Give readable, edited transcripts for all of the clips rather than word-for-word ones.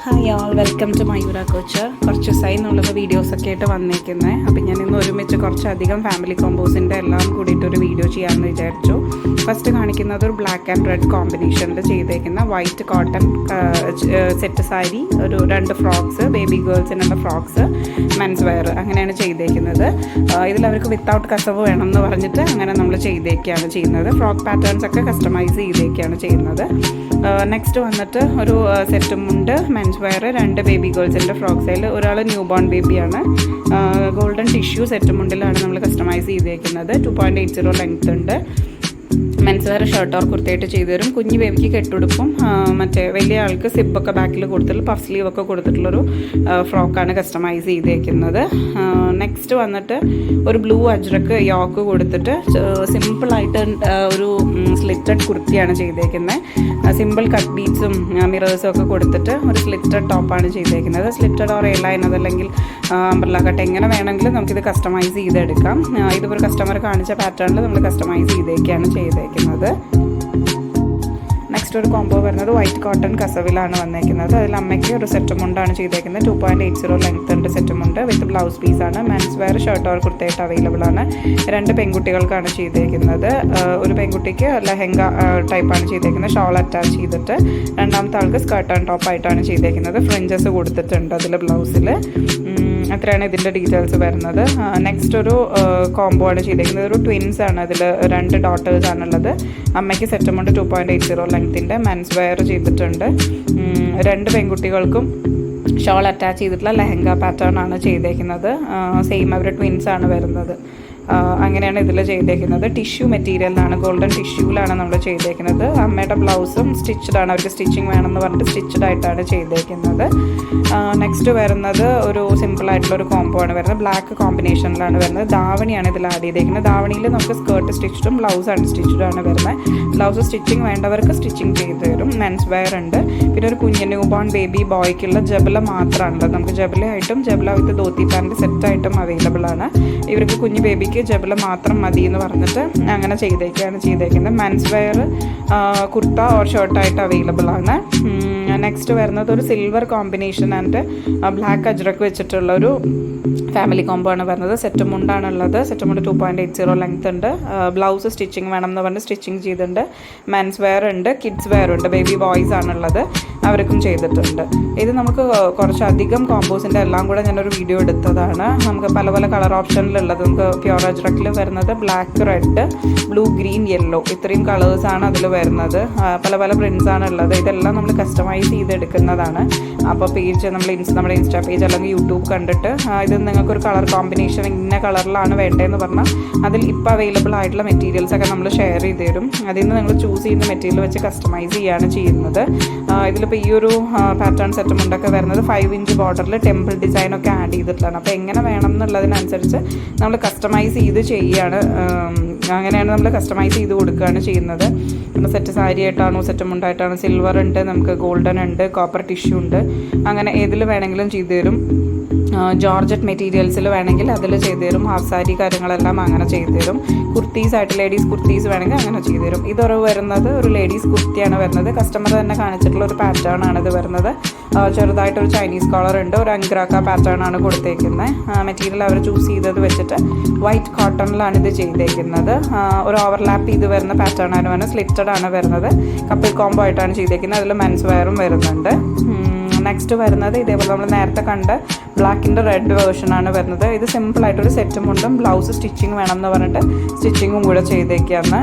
Hi all, welcome to Mayura coach. കുറച്ച് ദിവസമായി എന്നുള്ളത് വീഡിയോസൊക്കെ ആയിട്ട് വന്നേക്കുന്നത്. അപ്പം ഞാൻ ഇന്ന് ഒരുമിച്ച് കുറച്ചധികം ഫാമിലി കോമ്പോസിൻ്റെ എല്ലാം കൂടിയിട്ടൊരു വീഡിയോ ചെയ്യാമെന്ന് വിചാരിച്ചു. ഫസ്റ്റ് കാണിക്കുന്നത് ഒരു ബ്ലാക്ക് ആൻഡ് റെഡ് കോമ്പിനേഷനിൽ ചെയ്തേക്കുന്ന വൈറ്റ് കോട്ടൺ സെറ്റ് സാരി, ഒരു 2 ഫ്രോക്സ്, ബേബി ഗേൾസിനുള്ള ഫ്രോക്സ്, മെൻസ് വെയർ, അങ്ങനെയാണ് ചെയ്തേക്കുന്നത്. ഇതിലവർക്ക് വിത്തൗട്ട് കസവ് വേണം എന്ന് പറഞ്ഞിട്ട് അങ്ങനെ നമ്മൾ ചെയ്തേക്കാണ് ചെയ്യുന്നത്. ഫ്രോക്ക് പാറ്റേൺസ് ഒക്കെ കസ്റ്റമൈസ് ചെയ്തേക്കാണ് ചെയ്യുന്നത്. നെക്സ്റ്റ് വന്നിട്ട് ഒരു സെറ്റും ഉണ്ട്, മെൻസ് വെയർ, 2 ബേബി ഗേൾസിൻ്റെ ഫ്രോക്സിൽ, ഒരാൾ ന്യൂ ബോൺ ബേബിയാണ്. ഗോൾഡൻ ടിഷ്യൂ സെറ്റ് മുണ്ടിലാണ് നമ്മൾ കസ്റ്റമൈസ് ചെയ്തേക്കുന്നത്. 2.80 ലെങ്ത് ഉണ്ട്. മെൻസ് വെയർ ഷർട്ട് ഓർ കുർത്തയായിട്ട് ചെയ്തു തരും. കുഞ്ഞു ബേബിക്ക് കെട്ടുടുപ്പും മറ്റേ വലിയ ആൾക്ക് സിപ്പൊക്കെ ബാക്കിൽ കൊടുത്തിട്ടുള്ള പഫ് സ്ലീവ് ഒക്കെ കൊടുത്തിട്ടുള്ളൊരു ഫ്രോക്കാണ് കസ്റ്റമൈസ് ചെയ്തേക്കുന്നത്. നെക്സ്റ്റ് വന്നിട്ട് ഒരു ബ്ലൂ അജ്രക്ക് യോക്ക് കൊടുത്തിട്ട് സിമ്പിളായിട്ട് ഒരു സ്ലിറ്റഡ് കുർത്തിയാണ് ചെയ്തേക്കുന്നത്. സിമ്പിൾ കട്ട് ബീഡ്സും മിറേഴ്സും ഒക്കെ കൊടുത്തിട്ട് ഒരു സ്ലിറ്റഡ് ടോപ്പാണ് ചെയ്തേക്കുന്നത്. സ്ലിറ്റഡ് ഓർ എയർലൈൻ അതല്ലെങ്കിൽ അംബ്രല്ല കട്ട് എങ്ങനെ വേണമെങ്കിലും നമുക്കിത് കസ്റ്റമൈസ് ചെയ്തെടുക്കാം. ഇതിപ്പോൾ കസ്റ്റമർ കാണിച്ച പാറ്റേണിൽ നമ്മൾ കസ്റ്റമൈസ് ചെയ്തേക്കാണ് ചെയ്തേക്കുന്നത്. നെക്സ്റ്റ് ഒരു കോംബോ വരുന്നത് വൈറ്റ് കോട്ടൺ കസവിലാണ് വന്നേക്കുന്നത്. അതിൽ അമ്മയ്ക്ക് ഒരു സെറ്റ് മുണ്ടാണ് ചെയ്തേക്കുന്നത്. 2.80 ലെങ്ത് ഉണ്ട് സെറ്റ് മുണ്ട് വിത്ത് ബ്ലൗസ് പീസാണ്. മെൻസ് വെയർ ഷർട്ട് ഓർ കുർത്തയായിട്ട് അവൈലബിൾ ആണ്. 2 പെൺകുട്ടികൾക്കാണ് ചെയ്തേക്കുന്നത്. ഒരു പെൺകുട്ടിക്ക് ലെഹങ്ക ടൈപ്പാണ് ചെയ്തേക്കുന്നത്, ഷോൾ അറ്റാച്ച് ചെയ്തിട്ട്. രണ്ടാമത്തെ ആൾക്ക് സ്കർട്ട് ആൻഡ് ടോപ്പായിട്ടാണ് ചെയ്തേക്കുന്നത്. ഫ്രിഞ്ചസ് കൊടുത്തിട്ടുണ്ട് അതിൽ ബ്ലൗസിൽ. അത്രയാണ് ഇതിൻ്റെ ഡീറ്റെയിൽസ് വരുന്നത്. നെക്സ്റ്റ് ഒരു കോംബോ ആണ് ചെയ്തേക്കുന്നത്. ഒരു ട്വിൻസ് ആണ്, അതിൽ 2 ഡോട്ടേഴ്സ് ആണുള്ളത്. അമ്മയ്ക്ക് സെറ്റുമുണ്ട് 2.80 ലെങ്ത്തിൻ്റെ. മെൻസ് വെയർ ചെയ്തിട്ടുണ്ട്. 2 പെൺകുട്ടികൾക്കും ഷോൾ അറ്റാച്ച് ചെയ്തിട്ടുള്ള ലെഹങ്ക പാറ്റേൺ ആണ് ചെയ്തേക്കുന്നത്. സെയിം അവർ ട്വിൻസ് ആണ് വരുന്നത്. അങ്ങനെയാണ് ഇതിൽ ചെയ്തേക്കുന്നത്. ടിഷ്യൂ മെറ്റീരിയലിലാണ്, ഗോൾഡൻ ടിഷ്യൂലാണ് നമ്മൾ ചെയ്തേക്കുന്നത്. അമ്മയുടെ ബ്ലൗസും സ്റ്റിച്ചഡാണ്, അവർക്ക് സ്റ്റിച്ചിങ് വേണമെന്ന് പറഞ്ഞിട്ട് സ്റ്റിച്ചഡ് ആയിട്ടാണ് ചെയ്തേക്കുന്നത്. നെക്സ്റ്റ് വരുന്നത് ഒരു സിമ്പിളായിട്ടുള്ള ഒരു കോംബോ ആണ് വരുന്നത്. ബ്ലാക്ക് കോമ്പിനേഷനിലാണ് വരുന്നത്. ധാവണിയാണ് ഇതിൽ ആഡ് ചെയ്തേക്കുന്നത്. ധാവണിയിൽ നമുക്ക് സ്കേർട്ട് സ്റ്റിച്ചഡും ബ്ലൗസ് അൺസ്റ്റിച്ചഡും ആണ് വരുന്നത്. ബ്ലൗസ് സ്റ്റിച്ചിങ് വേണ്ടവർക്ക് സ്റ്റിച്ചിങ് ചെയ്ത് തരും. മെൻസ് വെയർ ഉണ്ട്. പിന്നെ ഒരു കുഞ്ഞ് ന്യൂ ബോൺ ബേബി ബോയ്ക്കുള്ള ജബല മാത്രമാണുള്ളത്. നമുക്ക് ജബലയായിട്ടും ജബല വിത്ത് ധോത്തി പാൻറ്റ് സെറ്റായിട്ടും അവൈലബിൾ ആണ്. ഇവർക്ക് കുഞ്ഞ് ബേബിക്ക് ജബല മാത്രം മതി എന്ന് പറഞ്ഞിട്ട് അങ്ങനെ ചെയ്തേക്കുന്നത്. മെൻസ് വെയർ കുർത്ത ഓർ ഷർട്ടായിട്ട് അവൈലബിൾ ആണ്. നെക്സ്റ്റ് വരുന്നത് ഒരു silver combination and black Ajrakh വെച്ചിട്ടുള്ള ഒരു ഫാമിലി കോംബോ ആണ് വരുന്നത്. സെറ്റ് മുണ്ടാണുള്ളത്. സെറ്റ് മുണ്ട് 2.80 ലെങ്ത് ഉണ്ട്. ബ്ലൗസ് സ്റ്റിച്ചിങ് വേണം എന്ന് പറഞ്ഞ് സ്റ്റിച്ചിങ് ചെയ്തിട്ടുണ്ട്. മെൻസ് വെയർ ഉണ്ട്, കിഡ്സ് വെയർ ഉണ്ട്. ബേബി ബോയ്സ് ആണുള്ളത്, അവർക്കും ചെയ്തിട്ടുണ്ട്. ഇത് നമുക്ക് കുറച്ചധികം കോമ്പോസിൻ്റെ എല്ലാം കൂടെ ഞാനൊരു വീഡിയോ എടുത്തതാണ്. നമുക്ക് പല പല കളർ ഓപ്ഷനിലുള്ളത്. നമുക്ക് പ്യോർ അജ്രക്കിൽ വരുന്നത് black, red, blue, green, yellow, ഇത്രയും കളേഴ്സാണ് അതിൽ വരുന്നത്. പല പല പ്രിൻസ് ആണ് ഉള്ളത്. ഇതെല്ലാം നമ്മൾ കസ്റ്റമൈസ് ചെയ്തെടുക്കുന്നതാണ്. അപ്പോൾ പേജ് നമ്മുടെ ഇൻസ്റ്റാ പേജ് അല്ലെങ്കിൽ യൂട്യൂബ് കണ്ടിട്ട് ഇത് നിങ്ങൾക്കൊരു കളർ കോമ്പിനേഷൻ ഇന്ന കളറിലാണ് വേണ്ടതെന്ന് പറഞ്ഞാൽ അതിൽ ഇപ്പോൾ അവൈലബിൾ ആയിട്ടുള്ള മെറ്റീരിയൽസൊക്കെ നമ്മൾ ഷെയർ ചെയ്ത് തരും. അതിൽ നിന്ന് നിങ്ങൾ ചൂസ് ചെയ്യുന്ന മെറ്റീരിയൽ വെച്ച് കസ്റ്റമൈസ് ചെയ്യുകയാണ് ചെയ്യുന്നത്. ഇതിലിപ്പോൾ ഈ ഒരു പാറ്റേൺ സെറ്റ് മുണ്ടൊക്കെ വരുന്നത് 5 ഇഞ്ച് ബോർഡറിൽ ടെമ്പിൾ ഡിസൈനൊക്കെ ആഡ് ചെയ്തിട്ടുള്ളതാണ്. അപ്പോൾ എങ്ങനെ വേണം എന്നുള്ളതിനനുസരിച്ച് നമ്മൾ കസ്റ്റമൈസ് ചെയ്ത് ചെയ്യുകയാണ്. അങ്ങനെയാണ് നമ്മൾ കസ്റ്റമൈസ് ചെയ്ത് കൊടുക്കുകയാണ് ചെയ്യുന്നത്. പിന്നെ സെറ്റ് സാരി ആയിട്ടാണോ സെറ്റ് മുണ്ടായിട്ടാണോ, സിൽവർ ഉണ്ട്, നമുക്ക് ഗോൾഡൻ ഉണ്ട്, കോപ്പർ ടിഷ്യൂ ഉണ്ട്, അങ്ങനെ ഏതിൽ വേണമെങ്കിലും ചെയ്തു തരും. ജോർജറ്റ് മെറ്റീരിയൽസിൽ വേണമെങ്കിൽ അതിൽ ചെയ്തു തരും. ഹാഫ് സാരി കാര്യങ്ങളെല്ലാം അങ്ങനെ ചെയ്തു തരും. കുർത്തീസ് ആയിട്ട് ലേഡീസ് കുർത്തീസ് വേണമെങ്കിൽ അങ്ങനെ ചെയ്തു തരും. ഇതൊരു വരുന്നത് ഒരു ലേഡീസ് കുർത്തിയാണ് വരുന്നത്. കസ്റ്റമർ തന്നെ കാണിച്ചിട്ടുള്ള ഒരു പാറ്റേൺ ആണ് ഇത് വരുന്നത്. ചെറുതായിട്ടൊരു ചൈനീസ് കോളർ ഉണ്ട്. ഒരു അങ്ക്രാക്ക പാറ്റേൺ ആണ് കൊടുത്തേക്കുന്നത്. മെറ്റീരിയൽ അവർ ചൂസ് ചെയ്തത് വെച്ചിട്ട് വൈറ്റ് കോട്ടണിലാണ് ഇത് ചെയ്തേക്കുന്നത്. ഒരു ഓവർലാപ്പ് ചെയ്ത് വരുന്ന പാറ്റേൺ ആണ് വരുന്നത്. സ്ലിറ്റഡ് ആണ് വരുന്നത്. കപ്പിൾ കോംബോ ആയിട്ടാണ് ചെയ്തേക്കുന്നത്. അതിൽ മെൻസ് വെയറും വരുന്നുണ്ട്. നെക്സ്റ്റ് വരുന്നത് ഇതേപോലെ നമ്മൾ നേരത്തെ കണ്ട ബ്ലാക്കിൻ്റെ റെഡ് വേർഷനാണ് വരുന്നത്. ഇത് സിമ്പിളായിട്ടൊരു സെറ്റും മുണ്ടും ബ്ലൗസ് സ്റ്റിച്ചിങ് വേണം എന്ന് പറഞ്ഞിട്ട് സ്റ്റിച്ചിങ്ങും കൂടെ ചെയ്തേക്കാന്ന്.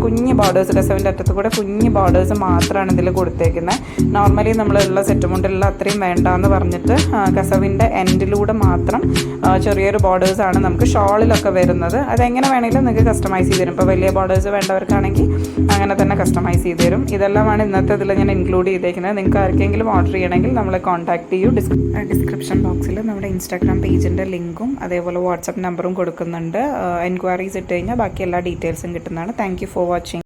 കുഞ്ഞ് ബോർഡേഴ്സ്, രസവിൻ്റെ അറ്റത്ത് കൂടെ കുഞ്ഞ് ബോർഡേഴ്സ് മാത്രമാണ് ഇതിൽ കൊടുത്തേക്കുന്നത്. നോർമലി നമ്മളുള്ള സെറ്റ് മുണ്ടിലുള്ള അത്രയും വേണ്ടാന്ന് പറഞ്ഞിട്ട് കസവിൻ്റെ എൻഡിലൂടെ മാത്രം ചെറിയൊരു ബോർഡേഴ്സാണ് നമുക്ക് ഷോളിലൊക്കെ വരുന്നത്. അതെങ്ങനെ വേണമെങ്കിലും നിങ്ങൾക്ക് കസ്റ്റമൈസ് ചെയ്ത് തരും. ഇപ്പോൾ വലിയ ബോർഡേഴ്സ് വേണ്ടവർക്കാണെങ്കിൽ അങ്ങനെ തന്നെ കസ്റ്റമൈസ് ചെയ്ത് തരും. ഇതെല്ലാമാണ് ഇന്നത്തെ ഇതിൽ ഞാൻ ഇൻക്ലൂഡ് ചെയ്തേക്കുന്നത്. നിങ്ങൾക്ക് ആർക്കെങ്കിലും ഓർഡർ ചെയ്യണമെങ്കിൽ നമ്മളെ കോൺടാക്ട് ചെയ്യൂ. ഡിസ്ക്രിപ്ഷൻ ബോക്സിൽ നമ്മുടെ ഇൻസ്റ്റാഗ്രാം പേജിൻ്റെ ലിങ്കും അതേപോലെ വാട്സപ്പ് നമ്പറും കൊടുക്കുന്നുണ്ട്. എൻക്വയറീസ് ഇട്ട് കഴിഞ്ഞാൽ ബാക്കി എല്ലാ ഡീറ്റെയിൽസും കിട്ടുന്നതാണ്. Thank you for watching.